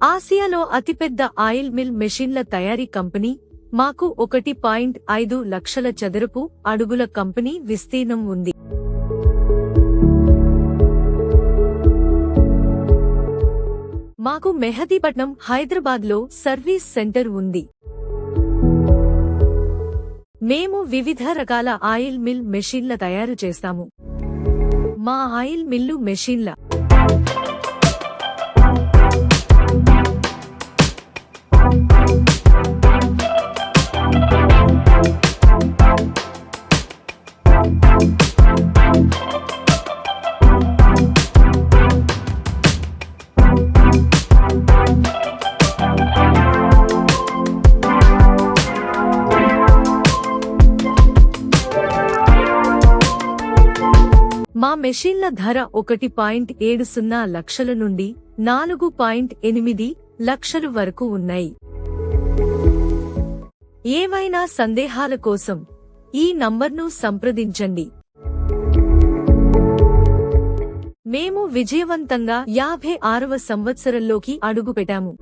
ఆసియాలో అతిపెద్ద oil mill మెషిన్ల తయారీ కంపెనీ. మాకు 1.5 లక్షల చదరపు అడుగుల కంపెనీ విస్తీర్ణం ఉంది. మాకు మెహదీపట్నం, హైదరాబాద్లో సర్వీస్ సెంటర్ ఉంది. మేము వివిధ రకాల ఆయిల్ మిల్ మెషిన్ల తయారు చేస్తాము. మా ఆయిల్ మిల్లు మెషిన్ల మా మెషిన్ల ధర 1.70 లక్షల నుండి 4.8 లక్షలు వరకు ఉన్నాయి. ఏవైనా సందేహాల కోసం ఈ నంబర్ను సంప్రదించండి. మేము విజయవంతంగా 56వ సంవత్సరంలోకి అడుగుపెట్టాము.